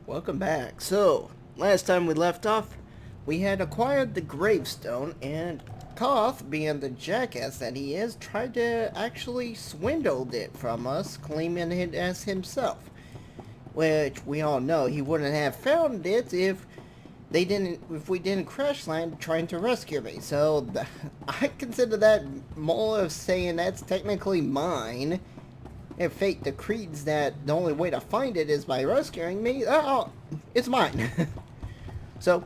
Welcome back. So, last time we left off, we had acquired the gravestone, and Koth, being the jackass that he is, tried to actually swindle it from us, claiming it as himself. Which we all know he wouldn't have found it if we didn't crash land trying to rescue me. So I consider that more of saying that's technically mine. If fate decrees that the only way to find it is by rescuing me, oh, it's mine. So,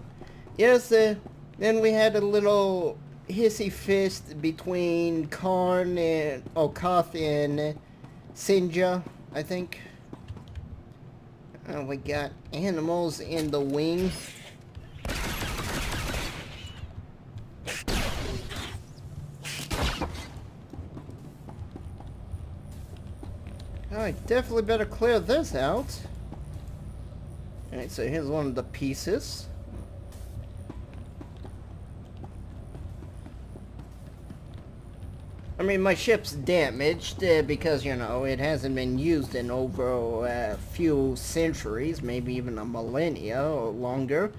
yes, then we had a little hissy fist between Karn and Koth and Sinja, I think. We got animals in the wing. I definitely better clear this out. Alright, so here's one of the pieces. I mean, my ship's damaged because, you know, it hasn't been used in over a few centuries, maybe even a millennia or longer.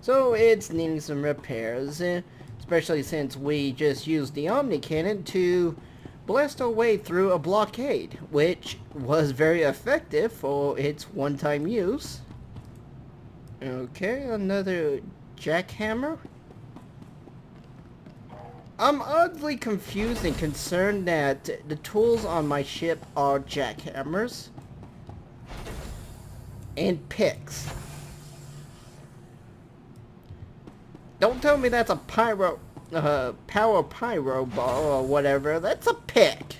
So it's needing some repairs, especially since we just used the Omni Cannon to blast our way through a blockade, which was very effective for its one-time use. Okay, another jackhammer. I'm oddly confused and concerned that the tools on my ship are jackhammers and picks. Don't tell me that's a power pyro ball or whatever. That's a pick.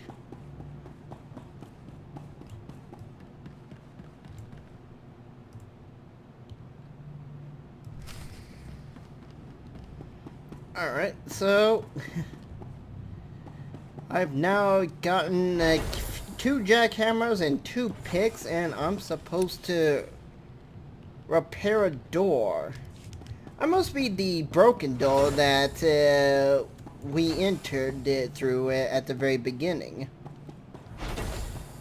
Alright, so I've now gotten 2 jackhammers and 2 picks, and I'm supposed to repair a door. I must be the broken door that we entered through at the very beginning.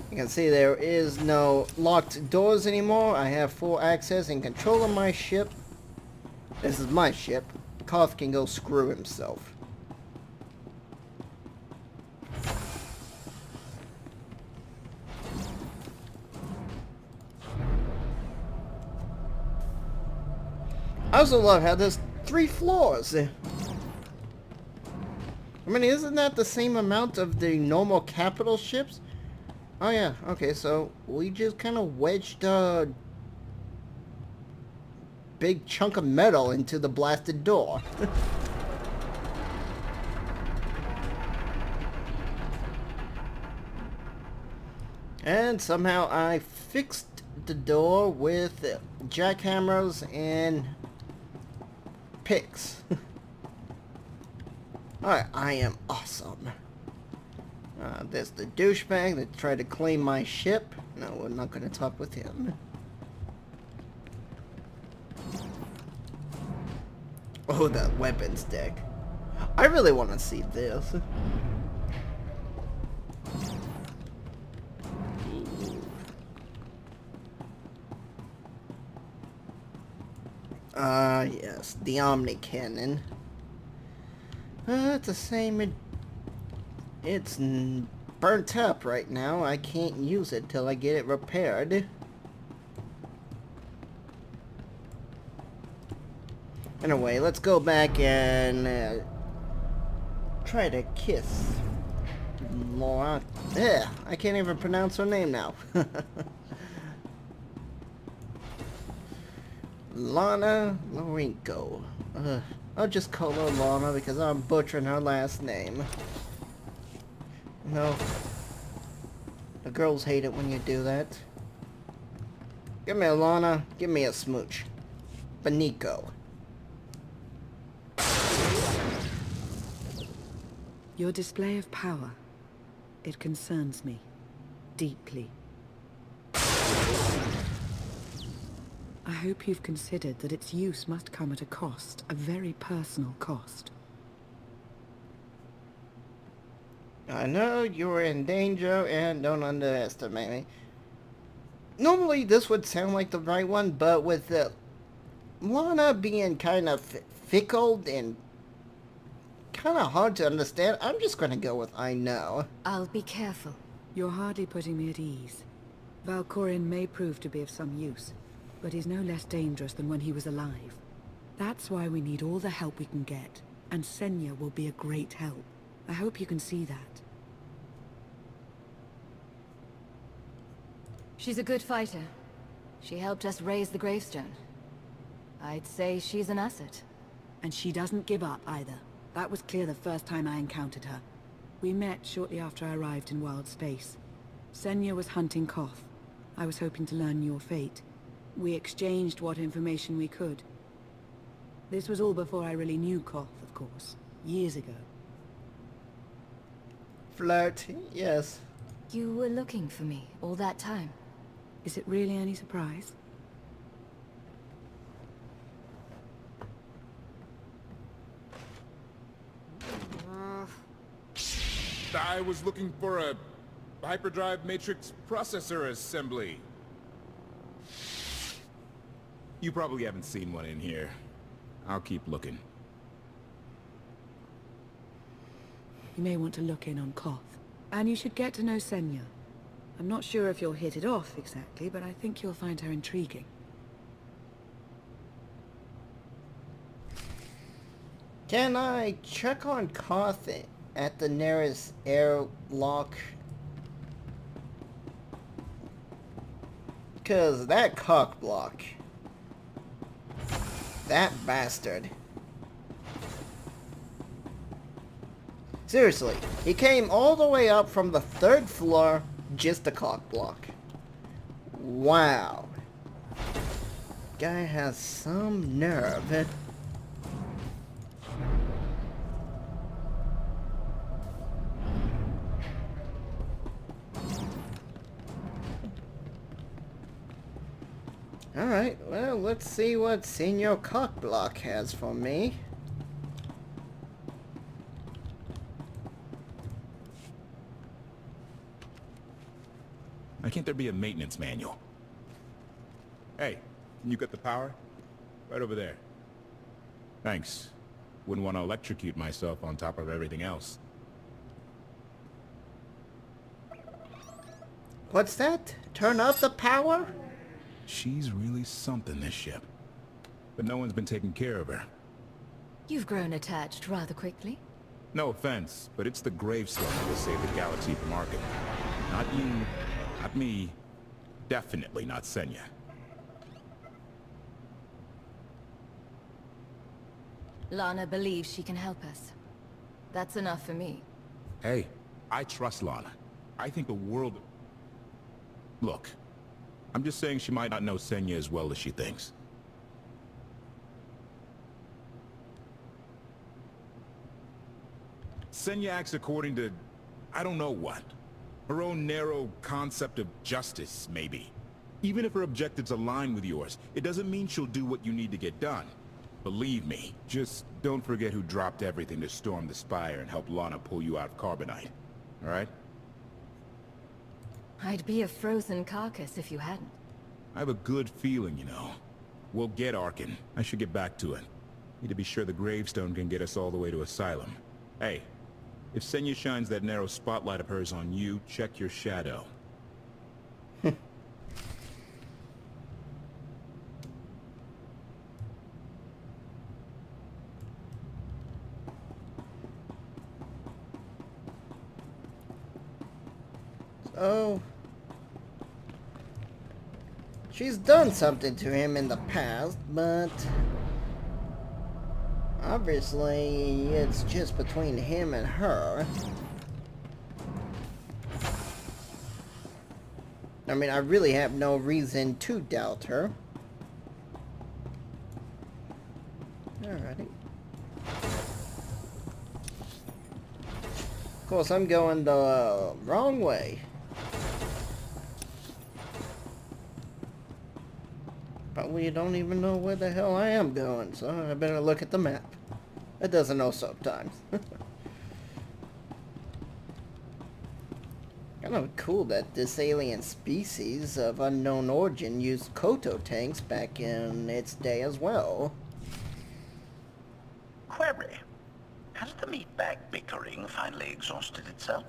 You can see there is no locked doors anymore. I have full access and control of my ship. This is my ship. Koth can go screw himself. I also love how there's 3 floors. I mean, isn't that the same amount of the normal capital ships? Oh yeah, okay, so we just kind of wedged a big chunk of metal into the blasted door. And somehow I fixed the door with jackhammers and picks. Alright, I am awesome. There's the douchebag that tried to claim my ship. No, we're not going to talk with him. Oh, that weapons deck. I really want to see this. Yes, the Omni Cannon. It's the same. It's burnt up right now. I can't use it till I get it repaired. Anyway, let's go back and try to kiss Laura. Yeah, I can't even pronounce her name now. Lana Lorenko. I'll just call her Lana because I'm butchering her last name. No. The girls hate it when you do that. Give me a Lana. Give me a smooch. Beniko. Your display of power, it concerns me deeply. I hope you've considered that its use must come at a cost, a very personal cost. I know you're in danger and don't underestimate me. normally this would sound like the right one, but with Lana being kind of fickle and kind of hard to understand, I'm just going to go with I know. I'll be careful. You're hardly putting me at ease. Valkorion may prove to be of some use, but he's no less dangerous than when he was alive. That's why we need all the help we can get, and Senya will be a great help. I hope you can see that. She's a good fighter. She helped us raise the gravestone. I'd say she's an asset. And she doesn't give up either. That was clear the first time I encountered her. We met shortly after I arrived in Wild Space. Senya was hunting Koth. I was hoping to learn your fate. We exchanged what information we could. This was all before I really knew Koth, of course. Years ago. Flirt, yes. You were looking for me all that time. Is it really any surprise? I was looking for a hyperdrive matrix processor assembly. You probably haven't seen one in here. I'll keep looking. You may want to look in on Koth. And you should get to know Senya. I'm not sure if you'll hit it off exactly, but I think you'll find her intriguing. Can I check on Koth at the nearest airlock? Cause that cockblock. That bastard. Seriously, he came all the way up from the 3rd floor just to cockblock. Wow. Guy has some nerve. Alright, well, let's see what Senior Cockblock has for me. Why can't there be a maintenance manual? Hey, can you get the power? Right over there. Thanks. Wouldn't want to electrocute myself on top of everything else. What's that? Turn up the power? She's really something, this ship. But no one's been taking care of her. You've grown attached rather quickly. No offense, but it's the gravestone that will save the galaxy from Arkham. Not you, not me, definitely not Senya. Lana believes she can help us. That's enough for me. Hey, I trust Lana. I think the world... Look, I'm just saying she might not know Senya as well as she thinks. Senya acts according to... I don't know what. Her own narrow concept of justice, maybe. Even if her objectives align with yours, it doesn't mean she'll do what you need to get done. Believe me, just don't forget who dropped everything to storm the Spire and help Lana pull you out of Carbonite. Alright? I'd be a frozen carcass if you hadn't. I have a good feeling, you know. We'll get Arkin. I should get back to it. Need to be sure the gravestone can get us all the way to Asylum. Hey, if Senya shines that narrow spotlight of hers on you, check your shadow. So... she's done something to him in the past, but... obviously, it's just between him and her. I mean, I really have no reason to doubt her. Alrighty. Of course, I'm going the wrong way. Probably don't even know where the hell I am going, so I better look at the map. It doesn't know sometimes. Kind of cool that this alien species of unknown origin used Koto tanks back in its day as well. Query. Has the meatbag bickering finally exhausted itself?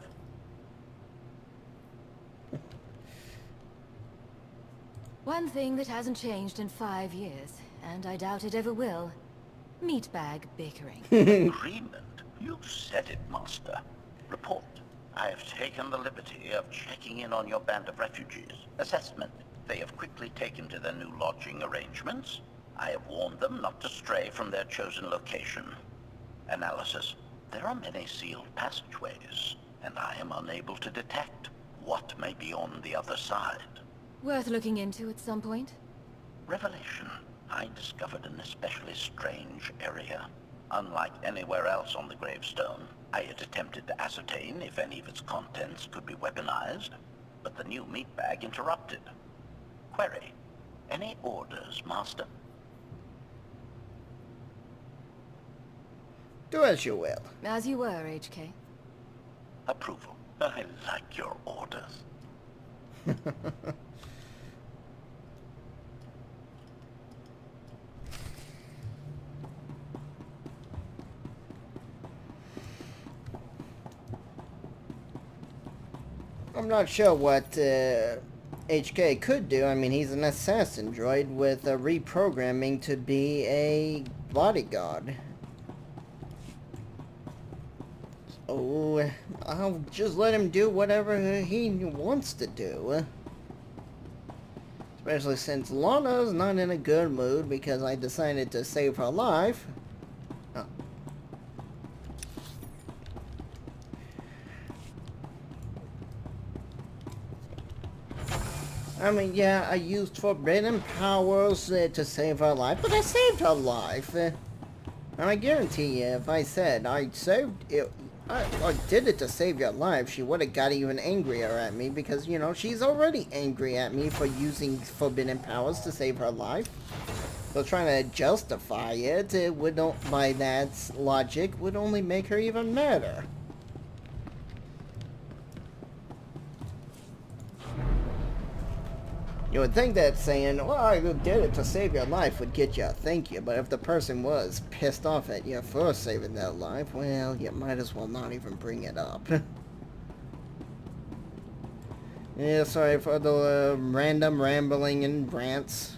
One thing that hasn't changed in 5 years, and I doubt it ever will. Meatbag bickering. Agreement? You said it, Master. Report. I have taken the liberty of checking in on your band of refugees. Assessment. They have quickly taken to their new lodging arrangements. I have warned them not to stray from their chosen location. Analysis. There are many sealed passageways, and I am unable to detect what may be on the other side. Worth looking into at some point? Revelation. I discovered an especially strange area. Unlike anywhere else on the gravestone, I had attempted to ascertain if any of its contents could be weaponized, but the new meatbag interrupted. Query. Any orders, Master? Do as you will. As you were, HK. Approval. I like your orders. I'm not sure what HK could do. I mean, he's an assassin droid with a reprogramming to be a bodyguard. So, I'll just let him do whatever he wants to do. Especially since Lana's not in a good mood because I decided to save her life. Oh. I mean, yeah, I used forbidden powers to save her life, but I saved her life. And I guarantee you, if I said I saved it, I did it to save your life, she would have got even angrier at me because, you know, she's already angry at me for using forbidden powers to save her life. So trying to justify it, would don't, by that logic, would only make her even madder. You would think that saying, well, I did it to save your life would get you a thank you, but if the person was pissed off at you for saving their life, well, you might as well not even bring it up. Yeah, sorry for the random rambling and rants.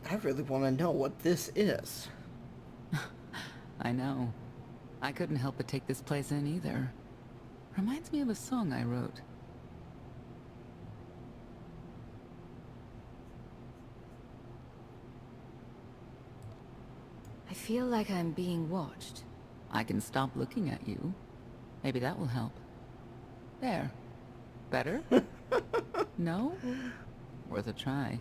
I really want to know what this is. I know. I couldn't help but take this place in either. Reminds me of a song I wrote. I feel like I'm being watched. I can stop looking at you. Maybe that will help. There. Better? No? Worth a try.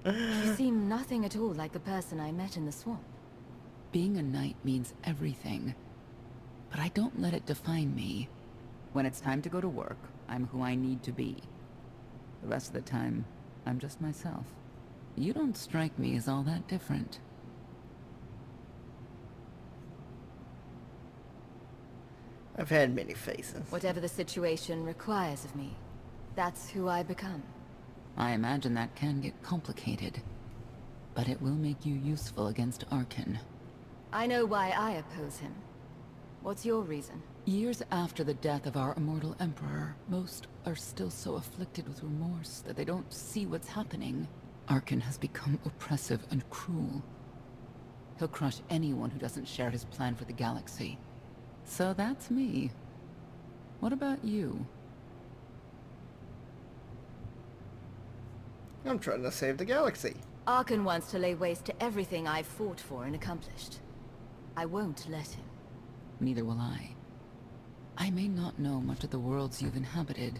You seem nothing at all like the person I met in the swamp. Being a knight means everything. But I don't let it define me. When it's time to go to work, I'm who I need to be. The rest of the time, I'm just myself. You don't strike me as all that different. I've had many faces. Whatever the situation requires of me, that's who I become. I imagine that can get complicated. But it will make you useful against Arcann. I know why I oppose him. What's your reason? Years after the death of our immortal Emperor, most are still so afflicted with remorse that they don't see what's happening. Arcann has become oppressive and cruel. He'll crush anyone who doesn't share his plan for the galaxy. So that's me. What about you? I'm trying to save the galaxy. Arcann wants to lay waste to everything I've fought for and accomplished. I won't let him. Neither will I. I may not know much of the worlds you've inhabited,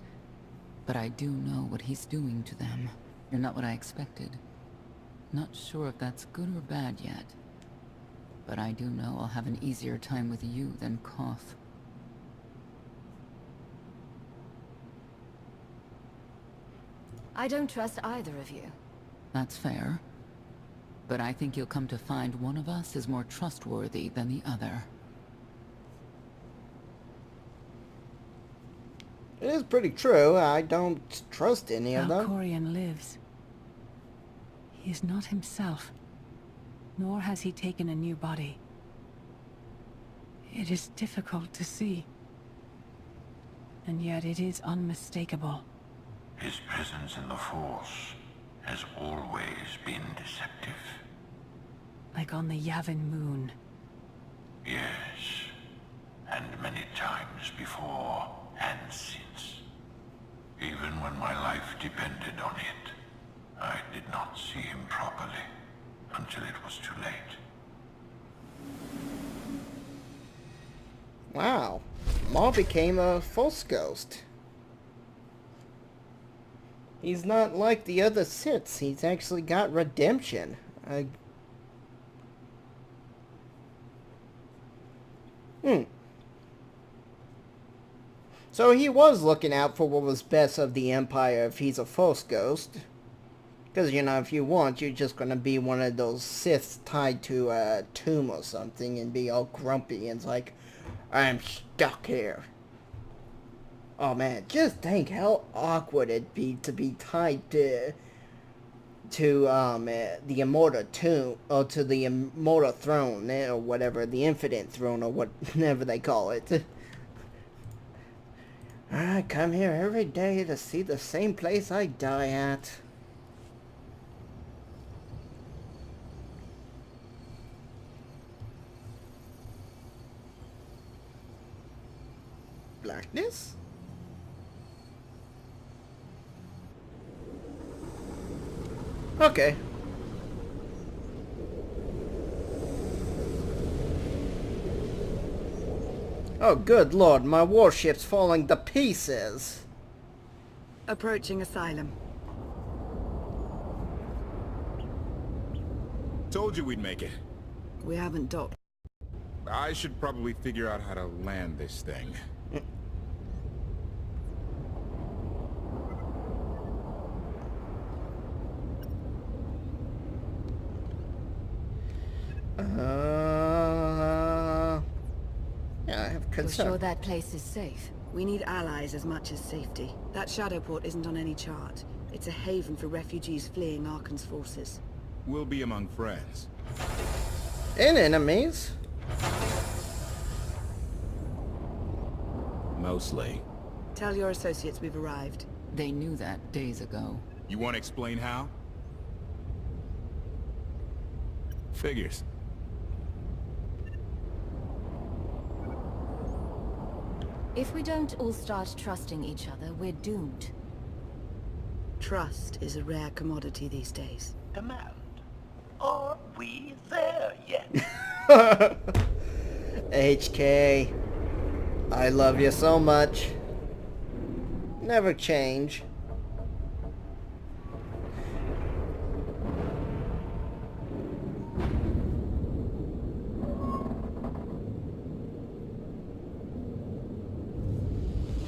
but I do know what he's doing to them. You're not what I expected. Not sure if that's good or bad yet. But I do know I'll have an easier time with you than Koth. I don't trust either of you. That's fair. But I think you'll come to find one of us is more trustworthy than the other. It is pretty true. I don't trust any of them. Valkorion lives. He is not himself, nor has he taken a new body. It is difficult to see, and yet it is unmistakable. His presence in the Force has always been deceptive. Like on the Yavin moon. Yes, and many times before and since. Even when my life depended on it, I did not see him properly until it was too late. Wow. Maul became a Force ghost. He's not like the other Siths. He's actually got redemption. So he was looking out for what was best of the Empire if he's a Force ghost. Because, you know, if you want, you're just going to be one of those Siths tied to a tomb or something and be all grumpy and it's like, I'm stuck here. Oh man, just think how awkward it'd be to be tied to the Immortal Tomb, or to the Immortal Throne, or whatever, the Infinite Throne, or whatever they call it. I come here every day to see the same place I die at. Blackness? Okay. Oh, good lord, my warship's falling to pieces. Approaching Asylum. Told you we'd make it. We haven't docked. I should probably figure out how to land this thing. Yeah, I have You're concern. sure that place is safe? We need allies as much as safety. That Shadowport isn't on any chart. It's a haven for refugees fleeing Arkan's forces. We'll be among friends. And enemies. Mostly. Tell your associates we've arrived. They knew that days ago. You want to explain how? Figures. If we don't all start trusting each other, we're doomed. Trust is a rare commodity these days. Command. Are we there yet? HK, I love you so much. Never change.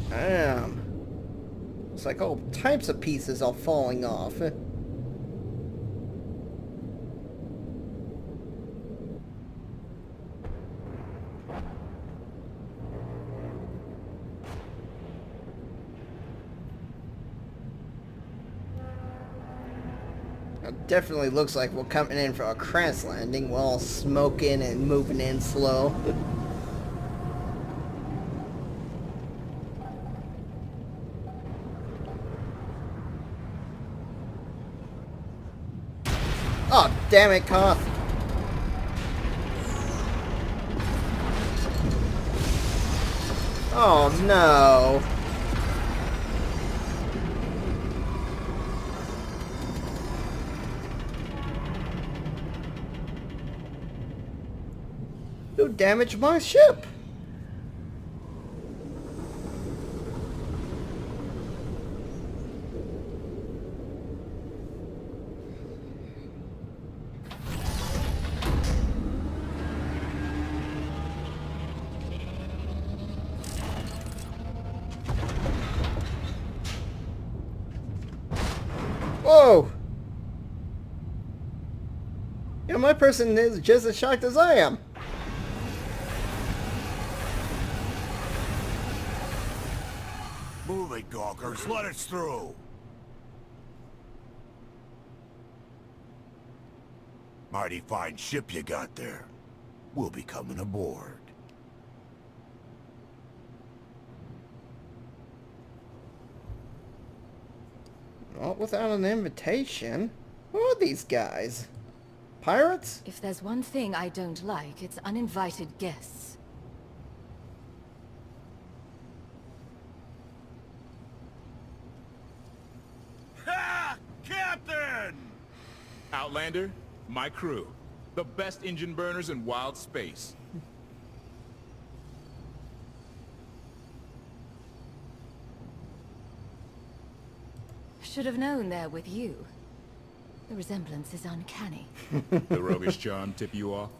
Damn. It's like all types of pieces are falling off. It definitely looks like we're coming in for a crash landing. We're all smoking and moving in slow. Oh, damn it, Koth. Oh, no. You damaged my ship. Whoa! And my person is just as shocked as I am. Move it, Gawkers. Let us through. Mighty fine ship you got there. We'll be coming aboard. Not without an invitation. Who are these guys? Pirates? If there's one thing I don't like, it's uninvited guests. Ha! Captain! Outlander, my crew. The best engine burners in wild space. Should have known they're with you. The resemblance is uncanny. The roguish charm tip you off?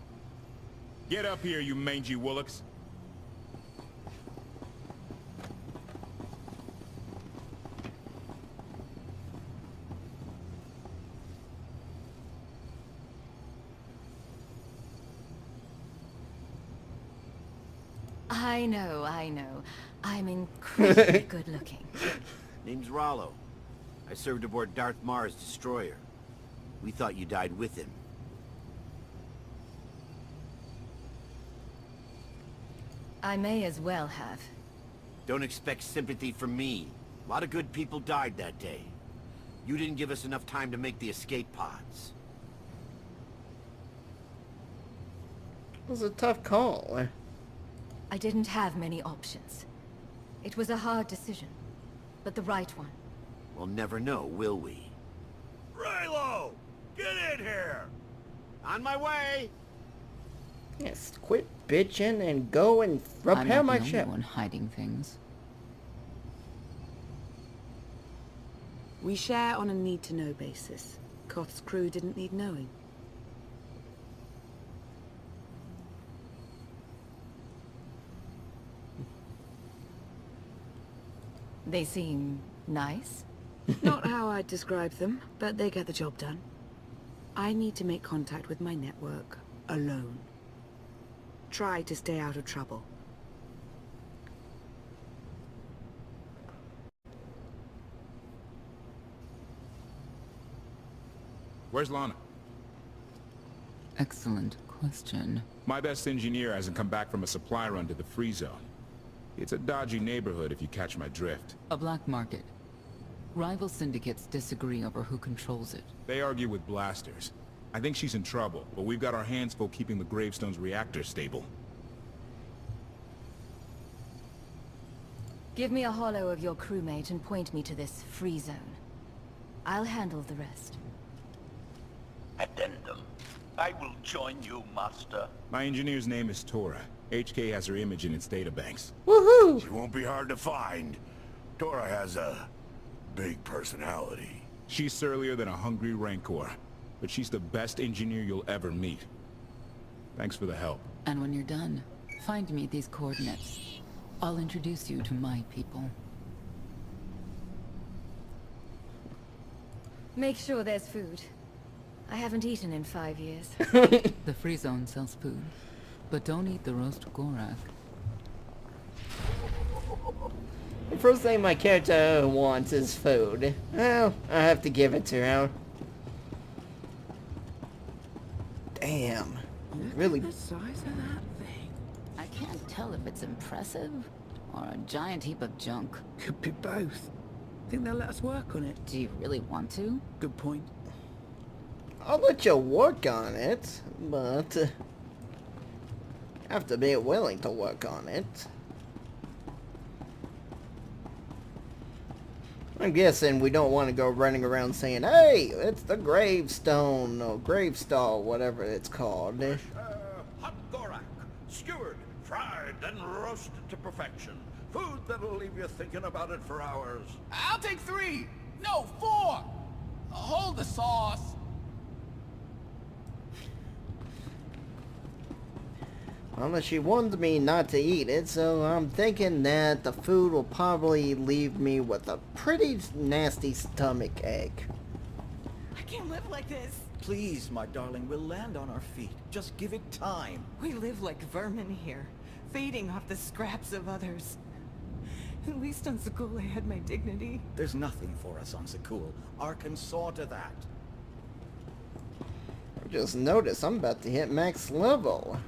Get up here, you mangy woolocks. I know, I know. I'm incredibly good looking. Name's Rollo. I served aboard Darth Marr's destroyer. We thought you died with him. I may as well have. Don't expect sympathy from me. A lot of good people died that day. You didn't give us enough time to make the escape pods. It was a tough call. I didn't have many options. It was a hard decision, but the right one. We'll never know, will we? Raylo! Get in here! On my way! Yes, quit bitching and go and repair I'm my not the ship. only one hiding things. We share on a need-to-know basis. Koth's crew didn't need knowing. They seem nice. Not how I'd describe them, but they get the job done. I need to make contact with my network, alone. Try to stay out of trouble. Where's Lana? Excellent question. My best engineer hasn't come back from a supply run to the free zone. It's a dodgy neighborhood if you catch my drift. A black market. Rival syndicates disagree over who controls it. They argue with blasters. I think she's in trouble, but we've got our hands full keeping the Gravestone's reactor stable. Give me a holo of your crewmate and point me to this free zone. I'll handle the rest. Addendum. I will join you, Master. My engineer's name is Tora. HK has her image in its databanks. Woohoo! She won't be hard to find. Tora has a big personality. She's surlier than a hungry rancor, but she's the best engineer you'll ever meet. Thanks for the help. And when you're done, find me at these coordinates. I'll introduce you to my people. Make sure there's food. I haven't eaten in 5 years. The free zone sells food, but don't eat the roast Gorak. The first thing my character wants is food. Well, I have to give it to her. Damn. Really? The size of that thing. I can't tell if it's impressive or a giant heap of junk. Could be both. Think they'll let us work on it? Do you really want to? Good point. I'll let you work on it, but have to be willing to work on it. I'm guessing we don't want to go running around saying, hey, it's the gravestone, or gravestall, whatever it's called. Hot Gorak, skewered, fried, and roasted to perfection. Food that'll leave you thinking about it for hours. I'll take 3! No, 4! Hold the sauce. Well, she wanted me not to eat it, so I'm thinking that the food will probably leave me with a pretty nasty stomach ache. I can't live like this. Please, my darling, we'll land on our feet. Just give it time. We live like vermin here, feeding off the scraps of others. At least on Sekul I had my dignity. There's nothing for us on Sekul. Arkan saw to that. Just noticed I'm about to hit max level.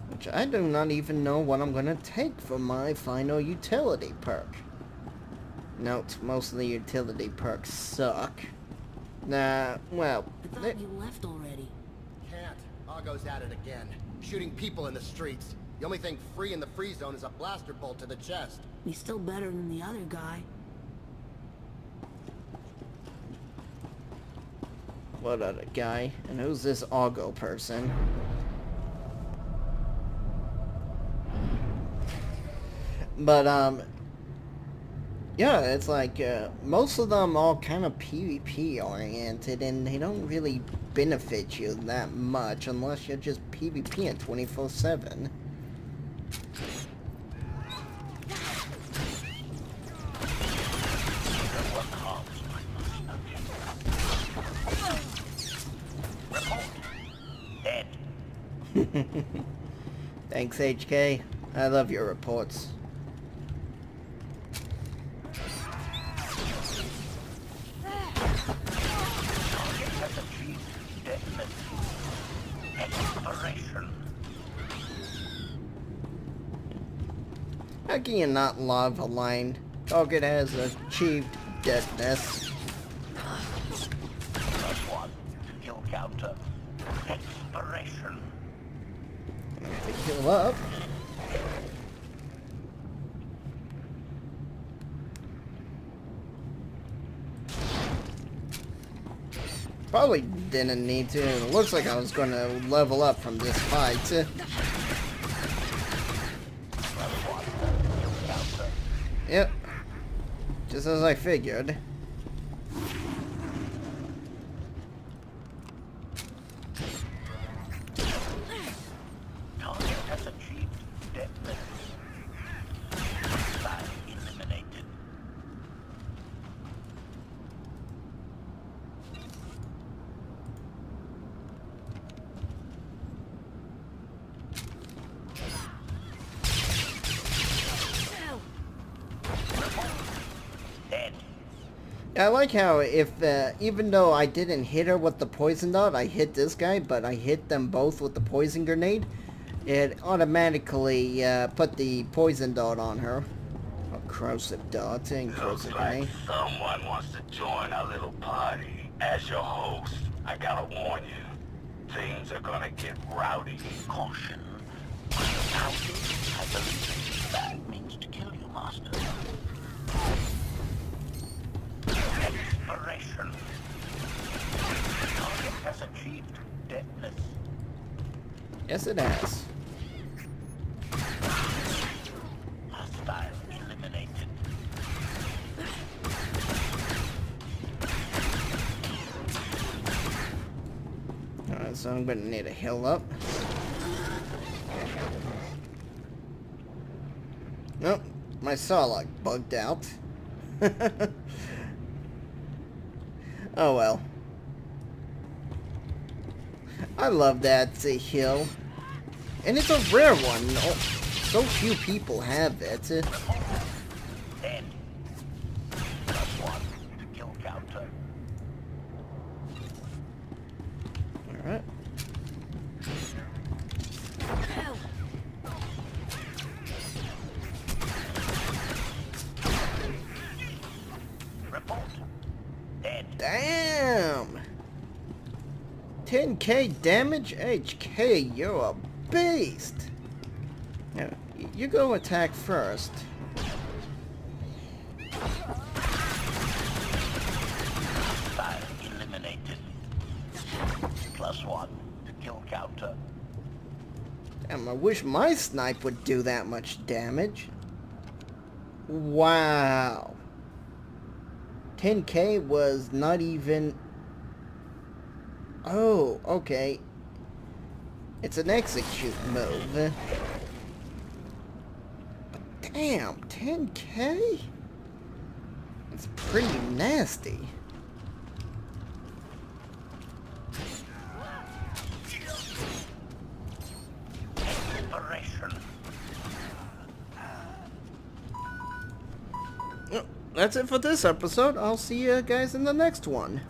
Which I do not even know what I'm gonna take for my final utility perk. Note, most of the utility perks suck. Nah, well... I thought you left already. Can't. Argo's at it again. Shooting people in the streets. The only thing free in the free zone is a blaster bolt to the chest. He's still better than the other guy. What other guy? And who's this Argo person? But, yeah, it's like, most of them all kind of PvP oriented, and they don't really benefit you that much unless you're just PvPing 24/7. Thanks, HK. I love your reports. How can you not love a line? Target has achieved deadness. +1 kill counter. Expiration. To heal up. Probably didn't need to. It looks like I was going to level up from this fight. Yep. Just as I figured. Target has achieved deadness. Eliminated. I like how if, even though I didn't hit her with the poison dart, I hit this guy, but I hit them both with the poison grenade, it automatically put the poison dart on her. A corrosive dart and corrosive grenade. Someone wants to join our little party. As your host, I gotta warn you, things are gonna get rowdy. Caution. I believe that means to kill you, Master. Expiration. Target has achieved deadness. Yes, it has. Hostile eliminated. Alright, so I'm gonna need a heal up. Nope, my Sarlacc bugged out. Oh well. I love that heal. And it's a rare one. Oh, so few people have it. Dead. +1 kill counter. Alright. Report. Dead. Damn! 10k damage? HK, you're a beast! Yeah, you go attack first. Hostile eliminated. +1 to kill counter. Damn, I wish my snipe would do that much damage. Wow. 10k was not even... Oh, okay. It's an execute move. But damn, 10k? It's pretty nasty. That's it for this episode. I'll see you guys in the next one.